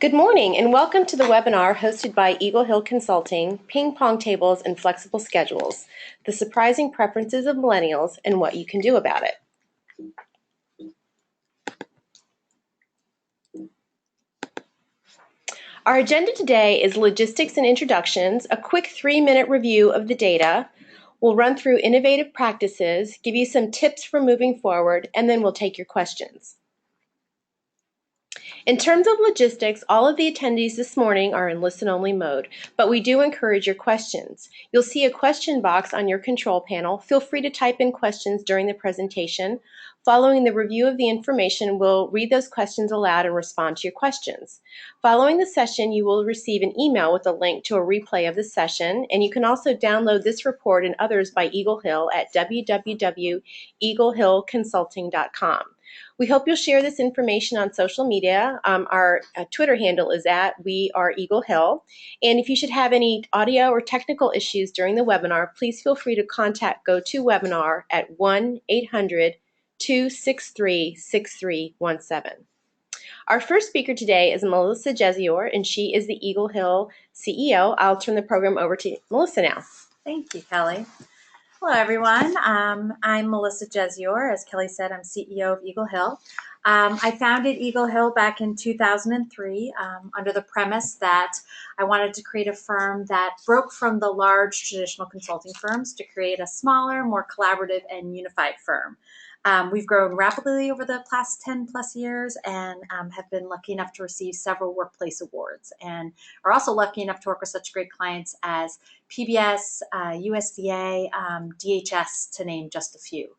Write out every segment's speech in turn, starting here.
Good morning and welcome to the webinar hosted by Eagle Hill Consulting, Ping Pong Tables and Flexible Schedules, the surprising preferences of millennials and what you can do about it. Our agenda today is logistics and introductions, a quick 3-minute review of the data. We'll run through innovative practices, give you some tips for moving forward, and then we'll take your questions. In terms of logistics, all of the attendees this morning are in listen-only mode, but we do encourage your questions. You'll see a question box on your control panel. Feel free to type in questions during the presentation. Following the review of the information, we'll read those questions aloud and respond to your questions. Following the session, you will receive an email with a link to a replay of the session, and you can also download this report and others by Eagle Hill at www.eaglehillconsulting.com. We hope you'll share this information on social media. Our Twitter handle is @WeAreEagleHill. And if you should have any audio or technical issues during the webinar, please feel free to contact GoToWebinar at 1-800-263-6317. Our first speaker today is Melissa Jezior, and she is the Eagle Hill CEO. I'll turn the program over to Melissa now. Thank you, Kelly. Hello, everyone. I'm Melissa Jezior. As Kelly said, I'm CEO of Eagle Hill. I founded Eagle Hill back in 2003 under the premise that I wanted to create a firm that broke from the large traditional consulting firms to create a smaller, more collaborative and unified firm. We've grown rapidly over the past 10 plus years and have been lucky enough to receive several workplace awards, and are also lucky enough to work with such great clients as PBS, USDA, DHS, to name just a few.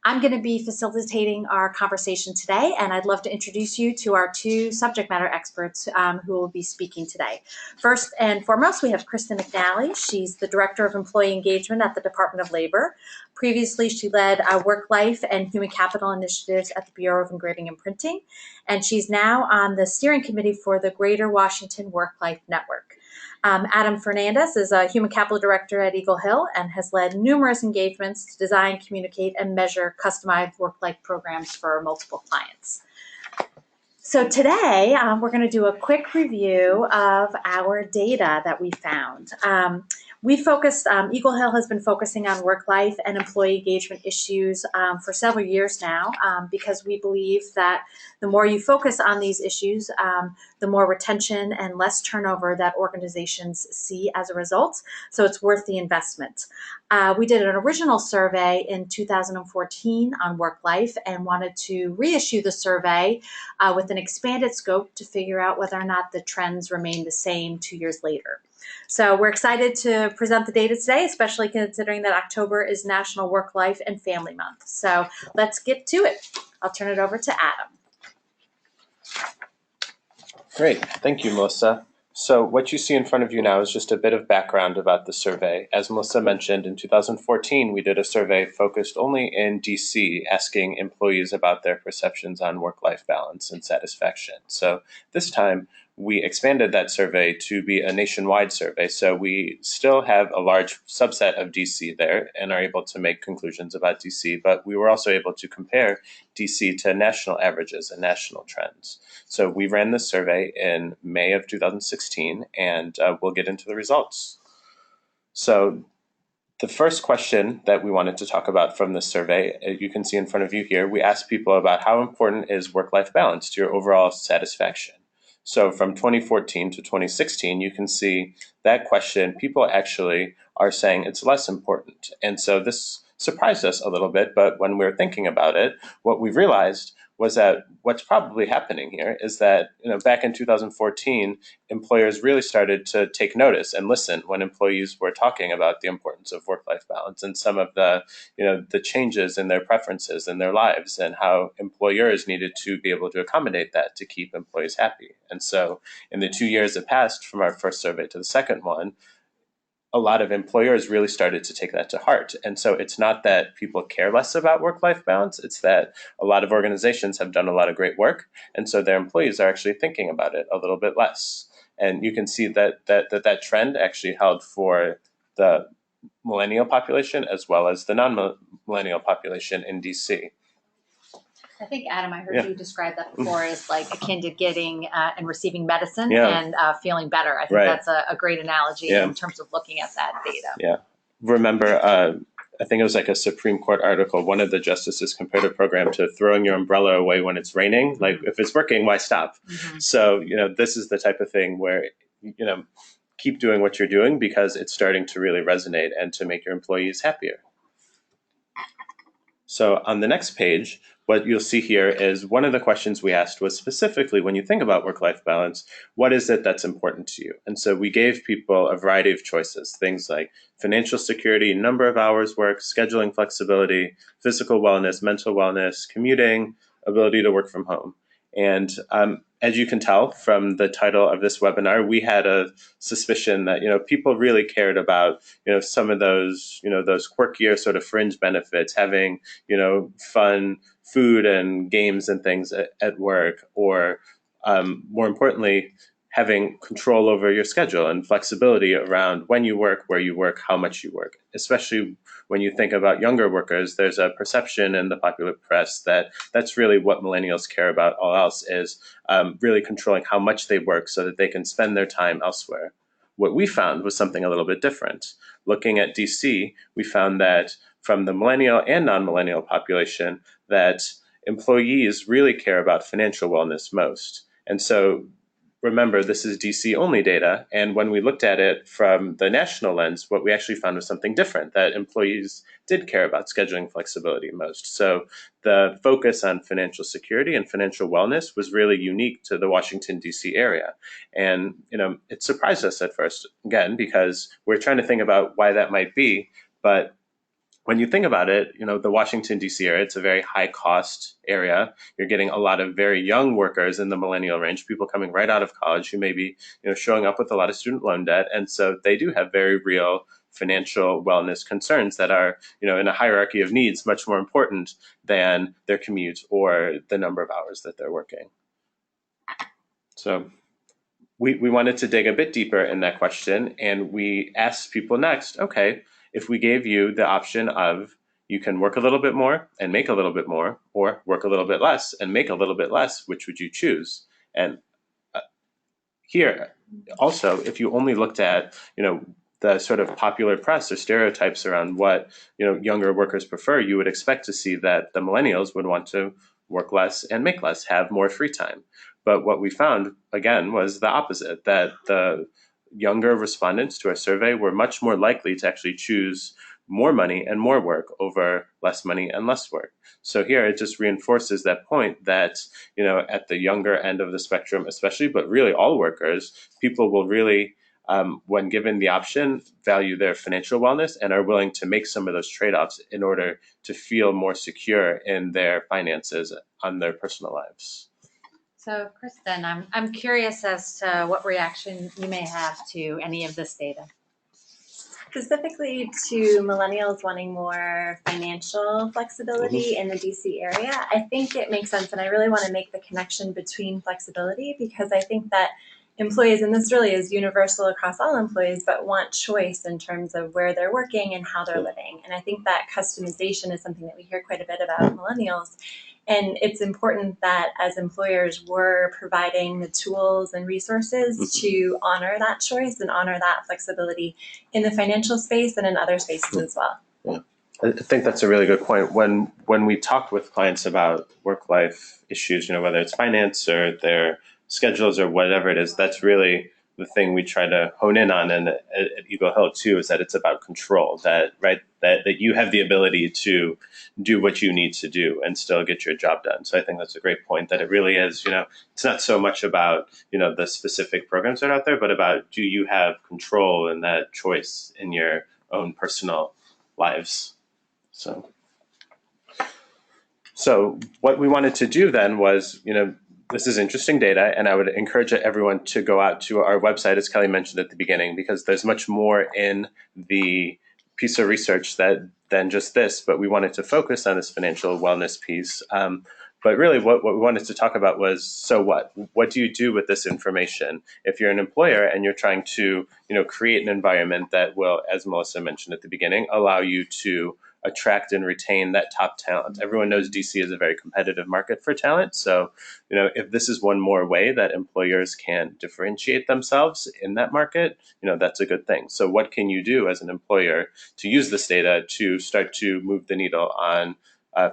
I'm going to be facilitating our conversation today, and I'd love to introduce you to our two subject matter experts who will be speaking today. First and foremost, we have Kristin McNally. She's the Director of Employee Engagement at the Department of Labor. Previously, she led work life and human capital initiatives at the Bureau of Engraving and Printing, and she's now on the steering committee for the Greater Washington Work-Life Network. Adam Fernandes is a Human Capital Director at Eagle Hill and has led numerous engagements to design, communicate, and measure customized work-life programs for multiple clients. So today, we're going to do a quick review of our data that we found. Eagle Hill has been focusing on work-life and employee engagement issues for several years now because we believe that the more you focus on these issues, the more retention and less turnover that organizations see as a result. So it's worth the investment. We did an original survey in 2014 on work-life and wanted to reissue the survey with an expanded scope to figure out whether or not the trends remain the same 2 years later. So we're excited to present the data today, especially considering that October is National Work Life and Family Month. So let's get to it. I'll turn it over to Adam. Great. Thank you, Melissa. So what you see in front of you now is just a bit of background about the survey. As Melissa mentioned, in 2014, we did a survey focused only in DC, asking employees about their perceptions on work-life balance and satisfaction. So this time, we expanded that survey to be a nationwide survey. So we still have a large subset of DC there and are able to make conclusions about DC, but we were also able to compare DC to national averages and national trends. So we ran this survey in May of 2016, and we'll get into the results. So the first question that we wanted to talk about from this survey, you can see in front of you here, we asked people about how important is work-life balance to your overall satisfaction. So from 2014 to 2016, you can see that question, people actually are saying it's less important. And so this surprised us a little bit, but when we were thinking about it, what we realized was that what's probably happening here is that, back in 2014, employers really started to take notice and listen when employees were talking about the importance of work-life balance and some of the, the changes in their preferences in their lives and how employers needed to be able to accommodate that to keep employees happy. And so in the 2 years that passed from our first survey to the second one, a lot of employers really started to take that to heart. And so it's not that people care less about work-life balance, it's that a lot of organizations have done a lot of great work, and so their employees are actually thinking about it a little bit less. And you can see that trend actually held for the millennial population as well as the non-millennial population in DC. I think, Adam, I heard you describe that before as like akin to getting and receiving medicine Yeah. and feeling better. I think that's a great analogy in terms of looking at that data. Yeah. Remember, I think it was like a Supreme Court article. One of the justices compared a program to throwing your umbrella away when it's raining. Like, if it's working, why stop? So, this is the type of thing where, keep doing what you're doing because it's starting to really resonate and to make your employees happier. So on the next page, what you'll see here is one of the questions we asked was specifically, when you think about work-life balance, what is it that's important to you? And so we gave people a variety of choices, things like financial security, number of hours worked, scheduling flexibility, physical wellness, mental wellness, commuting, ability to work from home. And as you can tell from the title of this webinar, we had a suspicion that people really cared about some of those those quirkier sort of fringe benefits, having fun food and games and things at work, or more importantly, having control over your schedule and flexibility around when you work, where you work, how much you work. Especially when you think about younger workers, there's a perception in the popular press that that's really what millennials care about. All else is really controlling how much they work so that they can spend their time elsewhere. What we found was something a little bit different. Looking at DC, we found that from the millennial and non-millennial population, that employees really care about financial wellness most. And so remember, this is DC only data. And when we looked at it from the national lens, what we actually found was something different, that employees did care about scheduling flexibility most. So the focus on financial security and financial wellness was really unique to the Washington, DC area. And, it surprised us at first, again, because we're trying to think about why that might be. But when you think about it, the Washington, D.C. area, it's a very high cost area. You're getting a lot of very young workers in the millennial range, people coming right out of college who may be, showing up with a lot of student loan debt. And so they do have very real financial wellness concerns that are, in a hierarchy of needs, much more important than their commute or the number of hours that they're working. So we wanted to dig a bit deeper in that question, and we asked people next, okay, if we gave you the option of you can work a little bit more and make a little bit more, or work a little bit less and make a little bit less, which would you choose? And here, also, if you only looked at, the sort of popular press or stereotypes around what, younger workers prefer, you would expect to see that the millennials would want to work less and make less, have more free time. But what we found, again, was the opposite, that the younger respondents to our survey were much more likely to actually choose more money and more work over less money and less work. So here it just reinforces that point that, at the younger end of the spectrum especially, but really all workers, people will really, when given the option, value their financial wellness and are willing to make some of those trade-offs in order to feel more secure in their finances on their personal lives. So, Kristin, I'm curious as to what reaction you may have to any of this data. Specifically to millennials wanting more financial flexibility in the DC area, I think it makes sense, and I really want to make the connection between flexibility, because I think that employees, and this really is universal across all employees, but want choice in terms of where they're working and how they're living. And I think that customization is something that we hear quite a bit about millennials. And it's important that as employers, we're providing the tools and resources to honor that choice and honor that flexibility in the financial space and in other spaces as well. Yeah. I think that's a really good point. When we talk with clients about work-life issues, whether it's finance or their schedules or whatever it is, that's really the thing we try to hone in on. And at Eagle Hill too, is that it's about control, that you have the ability to do what you need to do and still get your job done. So I think that's a great point, that it really is, it's not so much about, the specific programs that are out there, but about, do you have control and that choice in your own personal lives? So what we wanted to do then was, this is interesting data, and I would encourage everyone to go out to our website, as Kelly mentioned at the beginning, because there's much more in the piece of research than just this, but we wanted to focus on this financial wellness piece. But really what we wanted to talk about was, so what? What do you do with this information? If you're an employer and you're trying to, create an environment that will, as Melissa mentioned at the beginning, allow you to attract and retain that top talent. Everyone knows DC is a very competitive market for talent. So, if this is one more way that employers can differentiate themselves in that market, that's a good thing. So what can you do as an employer to use this data to start to move the needle on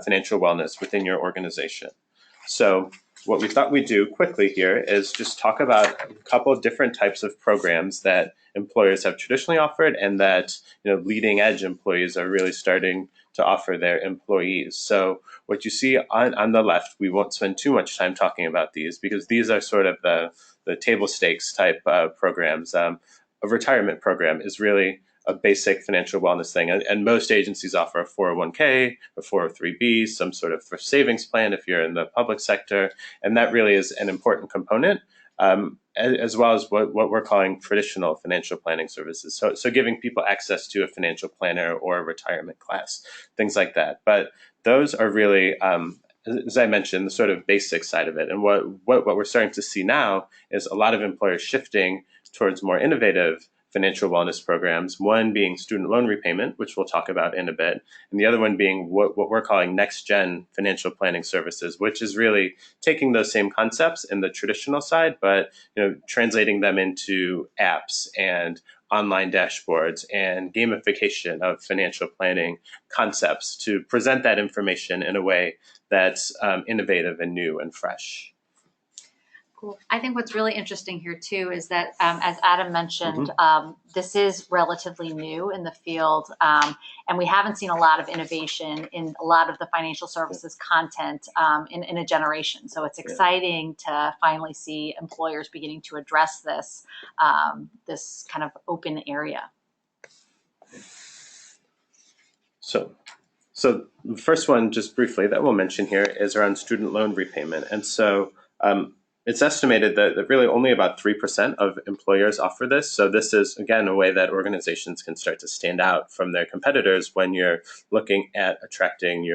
financial wellness within your organization? So what we thought we'd do quickly here is just talk about a couple of different types of programs that employers have traditionally offered and that leading edge employees are really starting to offer their employees. So what you see on the left, we won't spend too much time talking about these because these are sort of the table stakes type programs. A retirement program is really a basic financial wellness thing. And most agencies offer a 401k, a 403b, some sort of savings plan if you're in the public sector. And that really is an important component, as well as what we're calling traditional financial planning services. So giving people access to a financial planner or a retirement class, things like that. But those are really, as I mentioned, the sort of basic side of it. And what we're starting to see now is a lot of employers shifting towards more innovative financial wellness programs, one being student loan repayment, which we'll talk about in a bit, and the other one being what we're calling next-gen financial planning services, which is really taking those same concepts in the traditional side, but translating them into apps and online dashboards and gamification of financial planning concepts to present that information in a way that's innovative and new and fresh. Cool. I think what's really interesting here too is that, as Adam mentioned, this is relatively new in the field, and we haven't seen a lot of innovation in a lot of the financial services content in a generation. So it's exciting to finally see employers beginning to address this this kind of open area. So the first one, just briefly, that we'll mention here is around student loan repayment, and so. It's estimated that really only about 3% of employers offer this. So this is, again, a way that organizations can start to stand out from their competitors when you're looking at attracting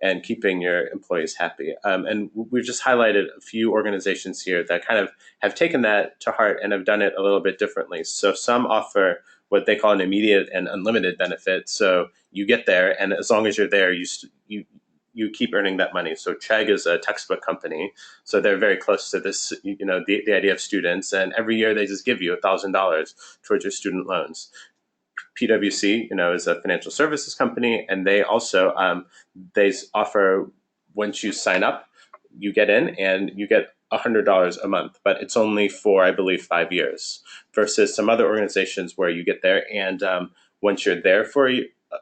and keeping your employees happy. And we've just highlighted a few organizations here that kind of have taken that to heart and have done it a little bit differently. So some offer what they call an immediate and unlimited benefit. So you get there, and as long as you're there, you keep earning that money. So Chegg is a textbook company. So they're very close to this, the idea of students. And every year they just give you $1,000 towards your student loans. PwC, is a financial services company. And they also, they offer, once you sign up, you get in and you get $100 a month, but it's only for, I believe, 5 years versus some other organizations where you get there. And once you're there for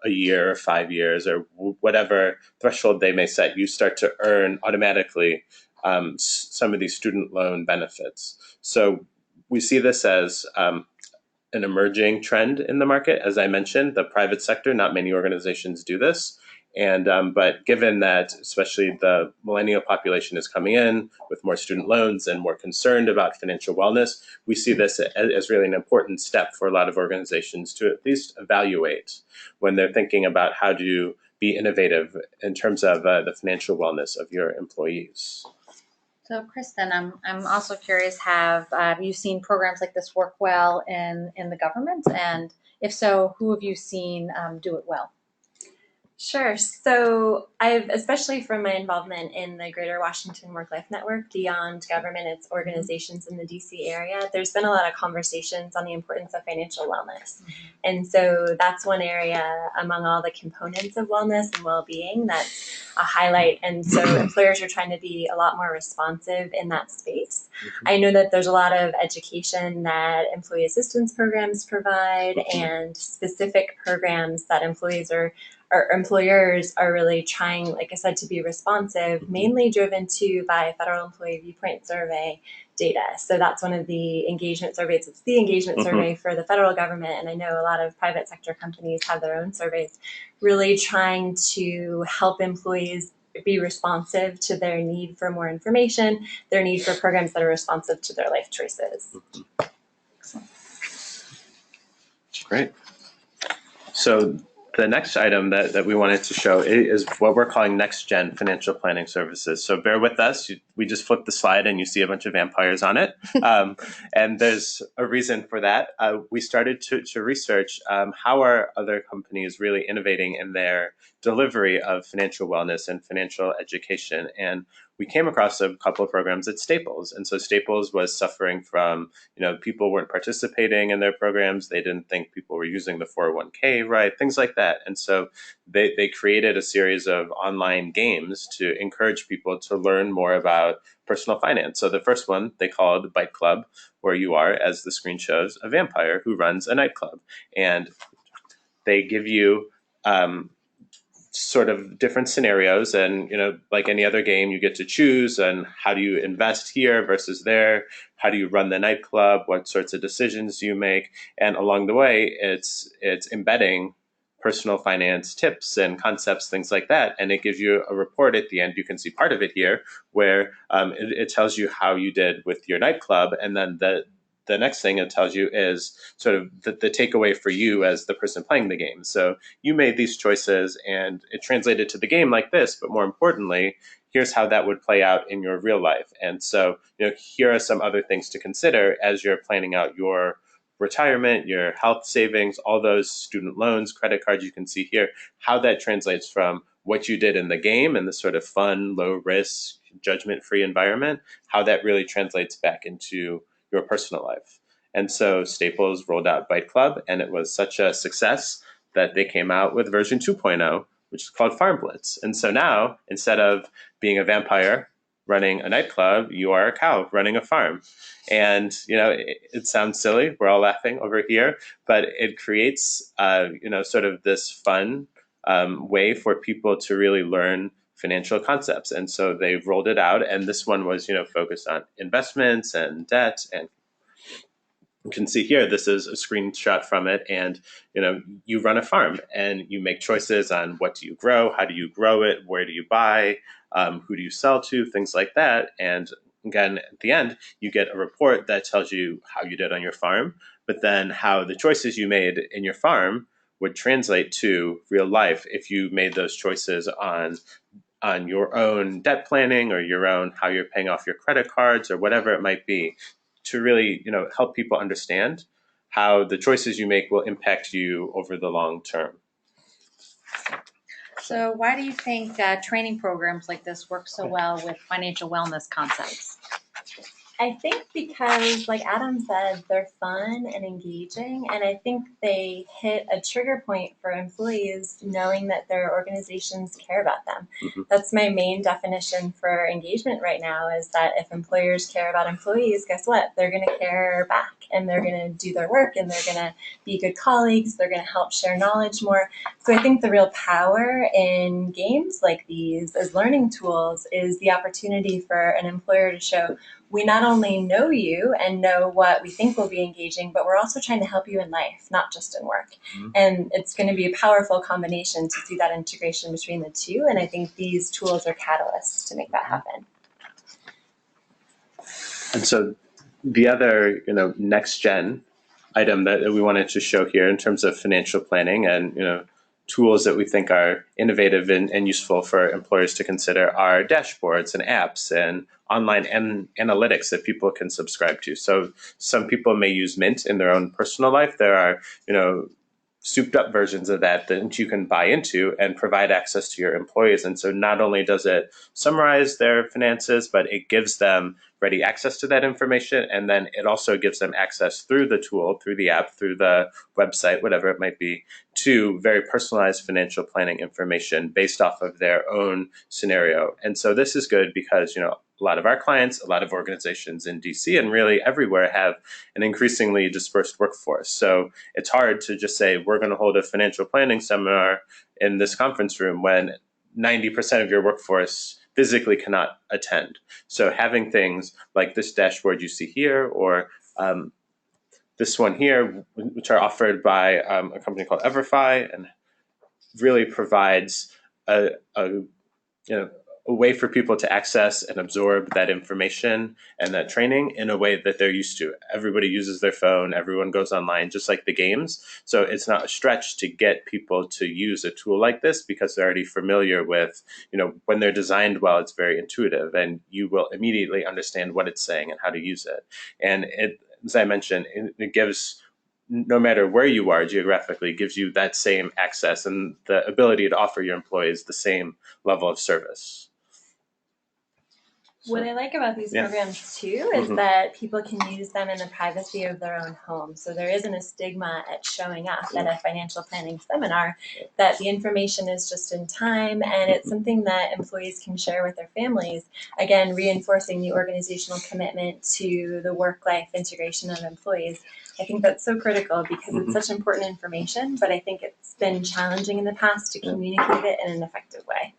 a year or 5 years or whatever threshold they may set, you start to earn automatically some of these student loan benefits. So we see this as an emerging trend in the market. As I mentioned, the private sector, not many organizations do this. And but given that especially the millennial population is coming in with more student loans and more concerned about financial wellness, we see this as really an important step for a lot of organizations to at least evaluate when they're thinking about how to be innovative in terms of the financial wellness of your employees. So, Kristin, I'm also curious, have you seen programs like this work well in the government? And if so, who have you seen do it well? Sure. So I've, especially from my involvement in the Greater Washington Work-Life Network, beyond government, it's organizations in the DC area, there's been a lot of conversations on the importance of financial wellness. And so that's one area among all the components of wellness and well-being that's a highlight. And so employers are trying to be a lot more responsive in that space. I know that there's a lot of education that employee assistance programs provide and specific programs that employers are really trying, like I said, to be responsive, mainly driven by Federal Employee Viewpoint Survey data. So that's one of the engagement surveys. It's the engagement survey for the federal government. And I know a lot of private sector companies have their own surveys, really trying to help employees be responsive to their need for more information, their need for programs that are responsive to their life choices. Great. So The next item that we wanted to show is what we're calling next-gen financial planning services. So bear with us. We just flipped the slide and you see a bunch of vampires on it. And there's a reason for that. We started to research how are other companies really innovating in their delivery of financial wellness and financial education. And we came across a couple of programs at Staples. And so Staples was suffering from, people weren't participating in their programs. They didn't think people were using the 401k right, things like that. And so they created a series of online games to encourage people to learn more about personal finance. So the first one they called Bite Club, where you are, as the screen shows, a vampire who runs a nightclub. And they give you sort of different scenarios, and like any other game, you get to choose and how do you invest here versus there, how do you run the nightclub, what sorts of decisions do you make, and along the way it's embedding personal finance tips and concepts, things like that, and it gives you a report at the end. You can see part of it here where it tells you how you did with your nightclub, and then the next thing it tells you is sort of the takeaway for you as the person playing the game. So you made these choices and it translated to the game like this, but more importantly, here's how that would play out in your real life. And so, here are some other things to consider as you're planning out your retirement, your health savings, all those student loans, credit cards you can see here, how that translates from what you did in the game and the sort of fun, low risk, judgment-free environment, how that really translates back into your personal life. And so Staples rolled out Bite Club, and it was such a success that they came out with version 2.0, which is called Farm Blitz. And so now, instead of being a vampire running a nightclub, you are a cow running a farm. And, it sounds silly. We're all laughing over here, but it creates, sort of this fun way for people to really learn financial concepts. And so they've rolled it out. And this one was, focused on investments and debt. And you can see here, this is a screenshot from it. And, you run a farm and you make choices on what do you grow, how do you grow it, where do you buy, who do you sell to, things like that. And again, at the end, you get a report that tells you how you did on your farm, but then how the choices you made in your farm would translate to real life if you made those choices on your own debt planning or your own how you're paying off your credit cards or whatever it might be, to really help people understand how the choices you make will impact you over the long term. So why do you think training programs like this work so well with financial wellness concepts? I think because, like Adam said, they're fun and engaging, and I think they hit a trigger point for employees knowing that their organizations care about them. Mm-hmm. That's my main definition for engagement right now, is that if employers care about employees, guess what? They're going to care back, and they're going to do their work, and they're going to be good colleagues. They're going to help share knowledge more. So I think the real power in games like these as learning tools is the opportunity for an employer to show, we not only know you and know what we think will be engaging, but we're also trying to help you in life, not just in work. Mm-hmm. And it's going to be a powerful combination to see that integration between the two. And I think these tools are catalysts to make that happen. And so the other, next gen item that we wanted to show here in terms of financial planning and, tools that we think are innovative and useful for employers to consider are dashboards and apps and online analytics that people can subscribe to. So some people may use Mint in their own personal life. There are, souped up versions of that you can buy into and provide access to your employees. And so not only does it summarize their finances, but it gives them ready access to that information. And then it also gives them access through the tool, through the app, through the website, whatever it might be, to very personalized financial planning information based off of their own scenario. And so this is good because, a lot of our clients, a lot of organizations in DC and really everywhere have an increasingly dispersed workforce. So it's hard to just say, we're going to hold a financial planning seminar in this conference room when 90% of your workforce physically cannot attend. So having things like this dashboard you see here, or this one here, which are offered by a company called EverFi, and really provides a a way for people to access and absorb that information and that training in a way that they're used to. Everybody uses their phone, everyone goes online, just like the games. So it's not a stretch to get people to use a tool like this because they're already familiar with, when they're designed well, it's very intuitive and you will immediately understand what it's saying and how to use it. And it, as I mentioned, it gives, no matter where you are geographically, gives you that same access and the ability to offer your employees the same level of service. What I like about these Yeah. programs too is that people can use them in the privacy of their own home. So there isn't a stigma at showing up at a financial planning seminar, that the information is just in time and it's something that employees can share with their families. Again, reinforcing the organizational commitment to the work-life integration of employees. I think that's so critical because it's such important information, but I think it's been challenging in the past to communicate it in an effective way.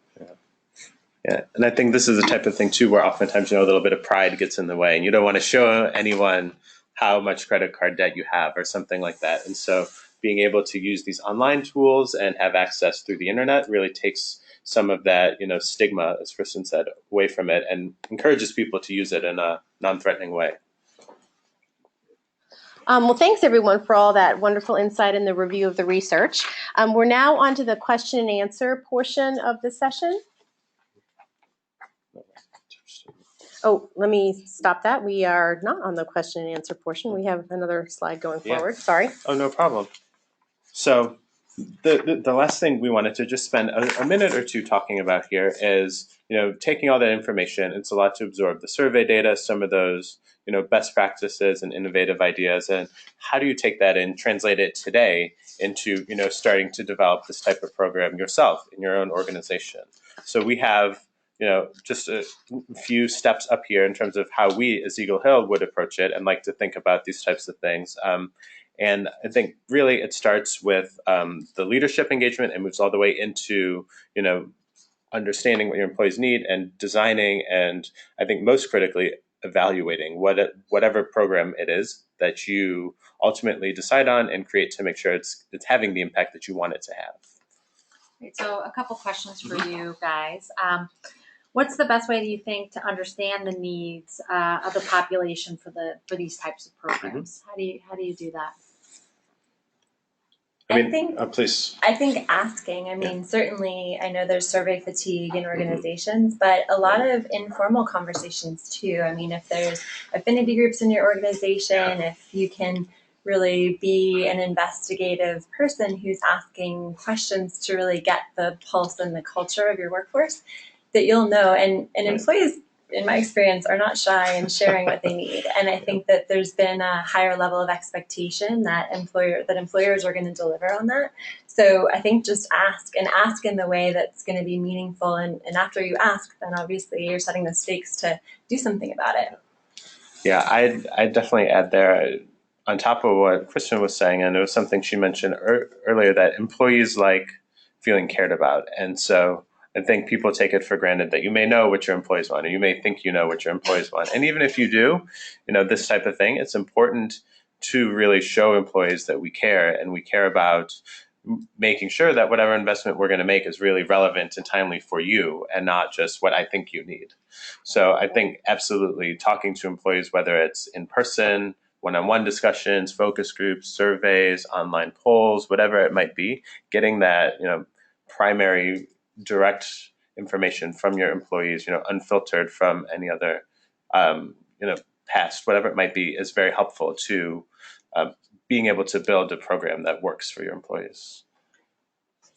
Yeah, and I think this is the type of thing too where oftentimes, a little bit of pride gets in the way and you don't want to show anyone how much credit card debt you have or something like that. And so being able to use these online tools and have access through the internet really takes some of that, stigma, as Kristin said, away from it and encourages people to use it in a non-threatening way. Well, thanks everyone for all that wonderful insight and the review of the research. We're now on to the question and answer portion of the session. Oh, let me stop that. We are not on the question and answer portion. We have another slide going forward. Sorry. Oh, no problem. So the last thing we wanted to just spend a minute or two talking about here is, taking all that information. It's a lot to absorb. The survey data, some of those, best practices and innovative ideas, and how do you take that and translate it today into, starting to develop this type of program yourself in your own organization. So we have, just a few steps up here in terms of how we as Eagle Hill would approach it and like to think about these types of things. And I think really it starts with the leadership engagement and moves all the way into, understanding what your employees need and designing, and I think most critically, evaluating whatever program it is that you ultimately decide on and create to make sure it's having the impact that you want it to have. Right, so a couple questions for you guys. What's the best way, do you think, to understand the needs of the population for these types of programs? How do you do that? Please. I think asking. Certainly, I know there's survey fatigue in organizations, but a lot of informal conversations too. If there's affinity groups in your organization, if you can really be an investigative person who's asking questions to really get the pulse and the culture of your workforce, that you'll know. And employees, in my experience, are not shy in sharing what they need. And I think that there's been a higher level of expectation that employers are going to deliver on that. So I think just ask in the way that's going to be meaningful. And after you ask, then obviously you're setting the stakes to do something about it. Yeah, I'd definitely add there, on top of what Kristin was saying, and it was something she mentioned earlier, that employees like feeling cared about. And so I think people take it for granted that you may know what your employees want, or you may think you know what your employees want. And even if you do, this type of thing, it's important to really show employees that we care, and we care about making sure that whatever investment we're going to make is really relevant and timely for you and not just what I think you need. So I think absolutely talking to employees, whether it's in person, one-on-one discussions, focus groups, surveys, online polls, whatever it might be, getting that, primary direct information from your employees, unfiltered from any other, past, whatever it might be, is very helpful to being able to build a program that works for your employees.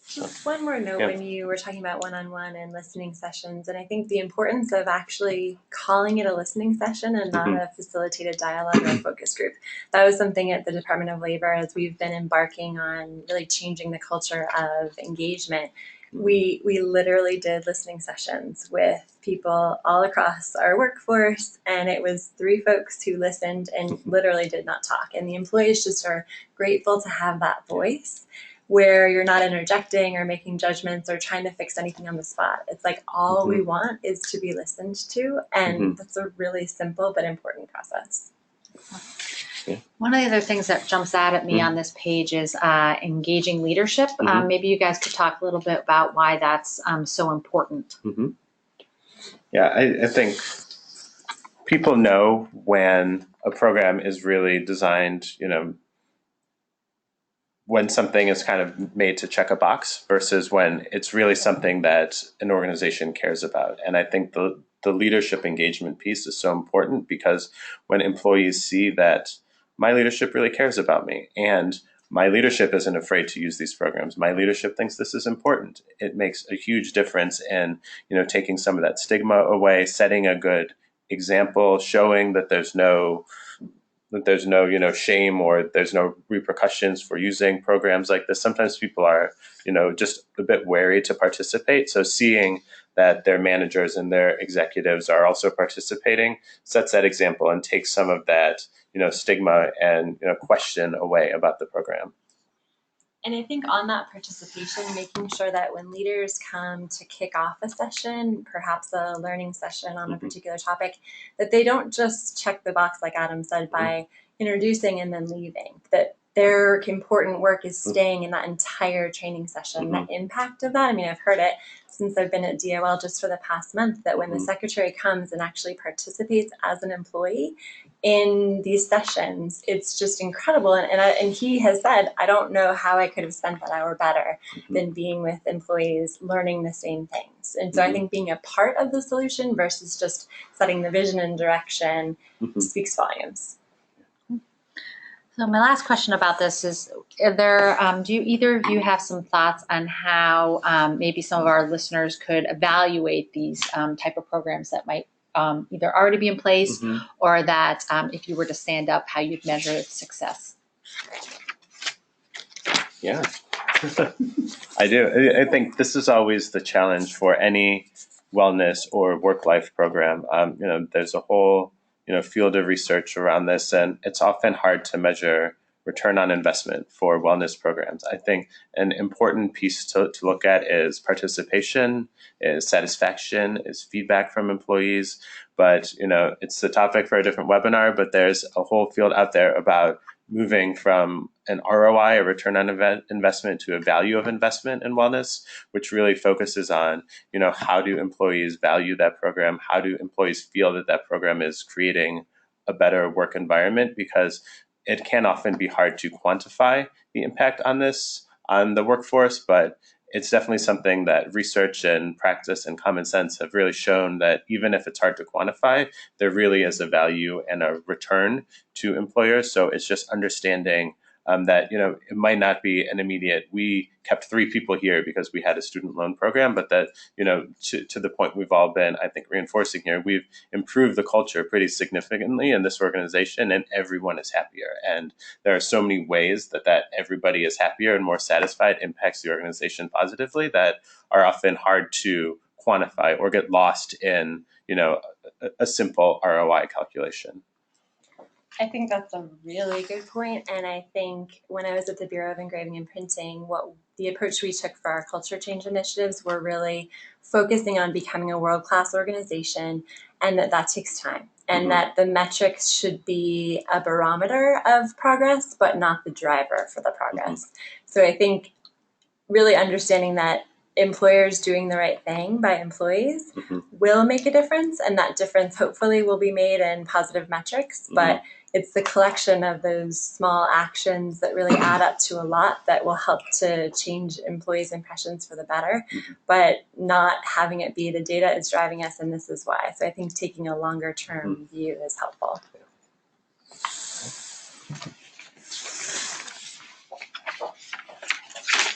Just one more note when you were talking about one-on-one and listening sessions, and I think the importance of actually calling it a listening session and not a facilitated dialogue or focus group. That was something at the Department of Labor as we've been embarking on really changing the culture of engagement. We literally did listening sessions with people all across our workforce, and it was 3 folks who listened and literally did not talk. And the employees just are grateful to have that voice where you're not interjecting or making judgments or trying to fix anything on the spot. It's like all we want is to be listened to, and that's a really simple but important process. One of the other things that jumps out at me on this page is engaging leadership. Maybe you guys could talk a little bit about why that's so important. Yeah, I think people know when a program is really designed, when something is kind of made to check a box versus when it's really something that an organization cares about. And I think the leadership engagement piece is so important because when employees see that my leadership really cares about me and my leadership isn't afraid to use these programs, my leadership thinks this is important, it makes a huge difference in, taking some of that stigma away, setting a good example, showing that there's no shame or there's no repercussions for using programs like this. Sometimes people are just a bit wary to participate, so seeing that their managers and their executives are also participating sets that example and takes some of that stigma and question away about the program. And I think on that participation, making sure that when leaders come to kick off a session, perhaps a learning session on a particular topic, that they don't just check the box, like Adam said, by introducing and then leaving, that their important work is staying in that entire training session. The impact of that, I mean, I've heard it since I've been at DOL just for the past month, that when the secretary comes and actually participates as an employee in these sessions, it's just incredible. And he has said, I don't know how I could have spent that hour better than being with employees learning the same things. And so I think being a part of the solution versus just setting the vision and direction speaks volumes. So my last question about this is, do either of you have some thoughts on how maybe some of our listeners could evaluate these type of programs that might either already be in place or that if you were to stand up, how you'd measure its success? Yeah, I do. I think this is always the challenge for any wellness or work-life program. There's a whole field of research around this, and it's often hard to measure return on investment for wellness programs. I think an important piece to look at is participation, is satisfaction, is feedback from employees. But it's the topic for a different webinar, but there's a whole field out there about moving from an ROI, a return on investment, to a value of investment in wellness, which really focuses on, how do employees value that program? How do employees feel that that program is creating a better work environment? Because it can often be hard to quantify the impact on the workforce, but it's definitely something that research and practice and common sense have really shown that even if it's hard to quantify, there really is a value and a return to employers. So it's just understanding that it might not be an immediate, we kept 3 people here because we had a student loan program, but that to the point we've all been, I think, reinforcing here, we've improved the culture pretty significantly in this organization, and everyone is happier. And there are so many ways that everybody is happier and more satisfied impacts the organization positively that are often hard to quantify or get lost in a simple ROI calculation. I think that's a really good point. And I think when I was at the Bureau of Engraving and Printing, what the approach we took for our culture change initiatives were really focusing on becoming a world-class organization, and that takes time. And that the metrics should be a barometer of progress, but not the driver for the progress. So I think really understanding that employers doing the right thing by employees will make a difference, and that difference hopefully will be made in positive metrics, but it's the collection of those small actions that really add up to a lot that will help to change employees' impressions for the better, but not having it be the data is driving us and this is why. So I think taking a longer term view is helpful.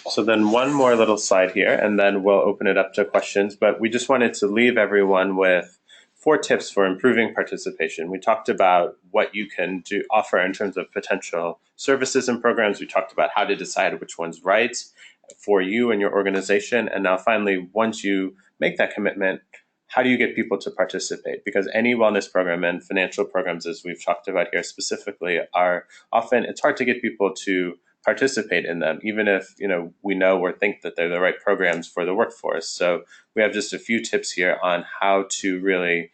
So then one more little slide here, and then we'll open it up to questions. But we just wanted to leave everyone with 4 tips for improving participation. We talked about what you can offer in terms of potential services and programs. We talked about how to decide which one's right for you and your organization. And now finally, once you make that commitment, how do you get people to participate? Because any wellness program and financial programs, as we've talked about here specifically, are often, it's hard to get people to participate in them, even if we know or think that they're the right programs for the workforce. So we have just a few tips here on how to really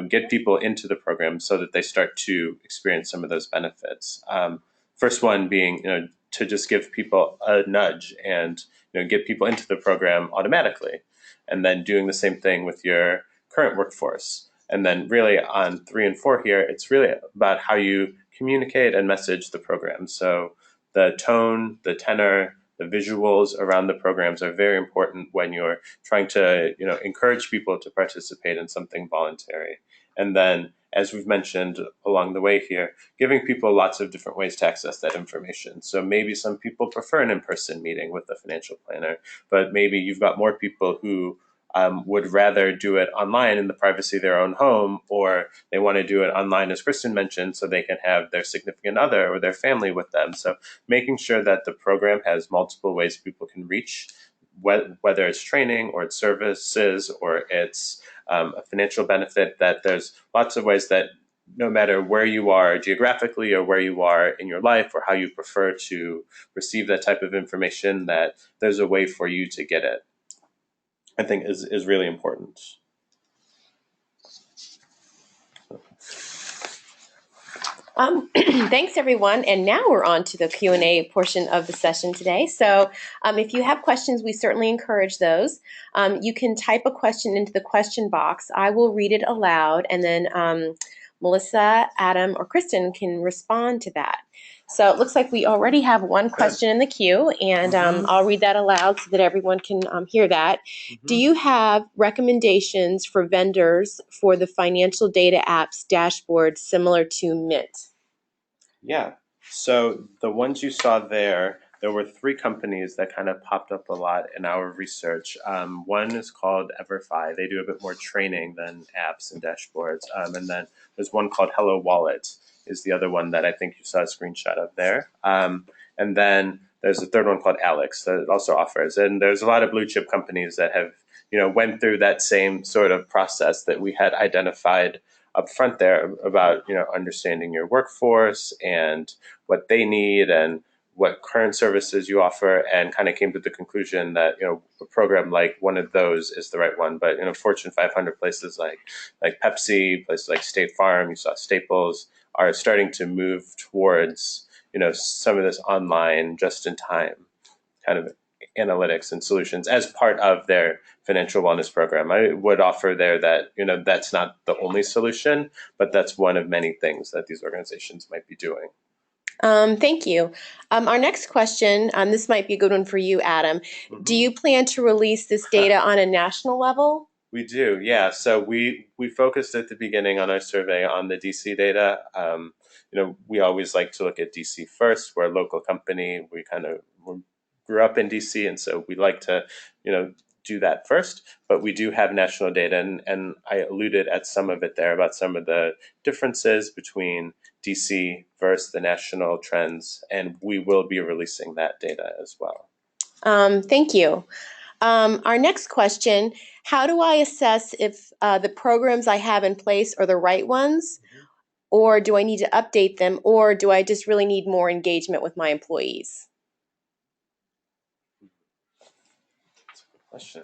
get people into the program so that they start to experience some of those benefits. First one being to just give people a nudge and get people into the program automatically, and then doing the same thing with your current workforce. And then really on 3 and 4 here, it's really about how you communicate and message the program. So the tone, the tenor, the visuals around the programs are very important when you're trying to, encourage people to participate in something voluntary. And then, as we've mentioned along the way here, giving people lots of different ways to access that information. So maybe some people prefer an in-person meeting with a financial planner, but maybe you've got more people who would rather do it online in the privacy of their own home, or they want to do it online, as Kristin mentioned, so they can have their significant other or their family with them. So making sure that the program has multiple ways people can reach, whether it's training or it's services or it's a financial benefit, that there's lots of ways that no matter where you are geographically or where you are in your life or how you prefer to receive that type of information, that there's a way for you to get it, I think is really important. Thanks, everyone. And now we're on to the Q&A portion of the session today. So if you have questions, we certainly encourage those. You can type a question into the question box. I will read it aloud, and then Melissa, Adam, or Kristin can respond to that. So it looks like we already have one question in the queue, and I'll read that aloud so that everyone can hear that. Do you have recommendations for vendors for the financial data apps dashboard similar to Mint? Yeah. So the ones you saw there were 3 companies that kind of popped up a lot in our research. One is called EverFi. They do a bit more training than apps and dashboards. And then there's one called Hello Wallet is the other one that I think you saw a screenshot of there. And then there's a third one called Alex that also offers. And there's a lot of blue chip companies that have, went through that same sort of process that we had identified up front there about, understanding your workforce and what they need and what current services you offer, and kind of came to the conclusion that, a program like one of those is the right one. But, Fortune 500 places like Pepsi, places like State Farm, you saw Staples, are starting to move towards, some of this online just-in-time kind of analytics and solutions as part of their financial wellness program. I would offer there that, that's not the only solution, but that's one of many things that these organizations might be doing. Thank you. Our next question, this might be a good one for you, Adam. Do you plan to release this data on a national level? We do, yeah. So we focused at the beginning on our survey on the DC data. We always like to look at DC first. We're a local company. We grew up in DC, and so we like to, do that first. But we do have national data, and I alluded at some of it there about some of the differences between DC versus the national trends, and we will be releasing that data as well. Thank you. Our next question, how do I assess if the programs I have in place are the right ones, or do I need to update them, or do I just really need more engagement with my employees? That's a good question.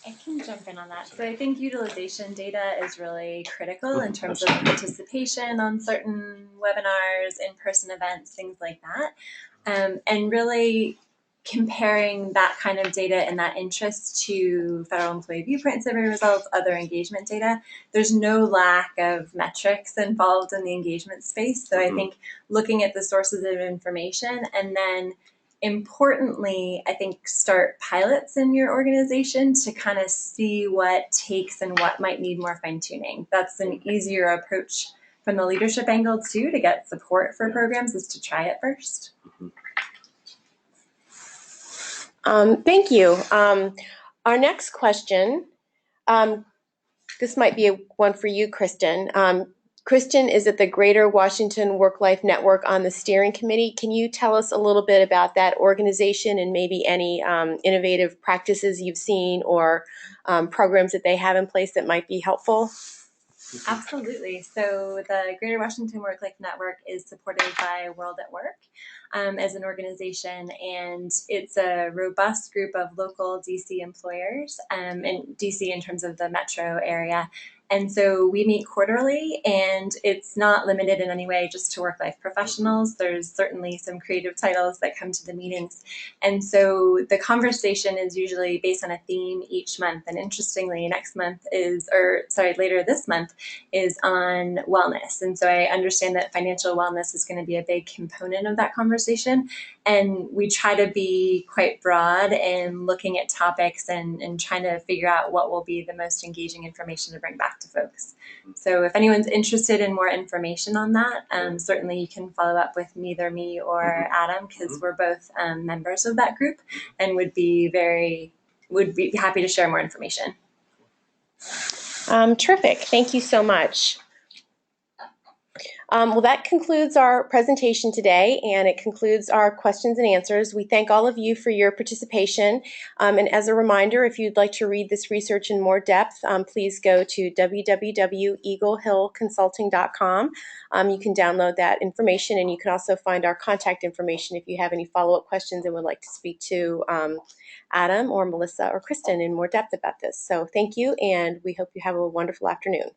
I can jump in on that. So I think utilization data is really critical in terms of participation on certain webinars, in-person events, things like that. And really comparing that kind of data and that interest to federal employee viewpoint survey results, other engagement data, there's no lack of metrics involved in the engagement space. So I think looking at the sources of information, and then importantly, I think start pilots in your organization to kind of see what takes and what might need more fine tuning. That's an easier approach from the leadership angle too, to get support for programs, is to try it first. Thank you. Our next question, this might be one for you, Kristin. Kristin is at the Greater Washington Work-Life Network on the steering committee. Can you tell us a little bit about that organization and maybe any innovative practices you've seen or programs that they have in place that might be helpful? Absolutely. So the Greater Washington Work-Life Network is supported by World at Work. as an organization, and it's a robust group of local DC employers, in DC in terms of the metro area. And so we meet quarterly, and it's not limited in any way just to work-life professionals. There's certainly some creative titles that come to the meetings. And so the conversation is usually based on a theme each month. And interestingly, later this month is on wellness. And so I understand that financial wellness is going to be a big component of that conversation. And we try to be quite broad in looking at topics and trying to figure out what will be the most engaging information to bring back to folks. So if anyone's interested in more information on that, certainly you can follow up with either me or Adam, because we're both members of that group and would be happy to share more information. Terrific. Thank you so much. Well, that concludes our presentation today, and it concludes our questions and answers. We thank all of you for your participation. And as a reminder, if you'd like to read this research in more depth, please go to www.eaglehillconsulting.com. You can download that information, and you can also find our contact information if you have any follow-up questions and would like to speak to Adam or Melissa or Kristin in more depth about this. So thank you, and we hope you have a wonderful afternoon.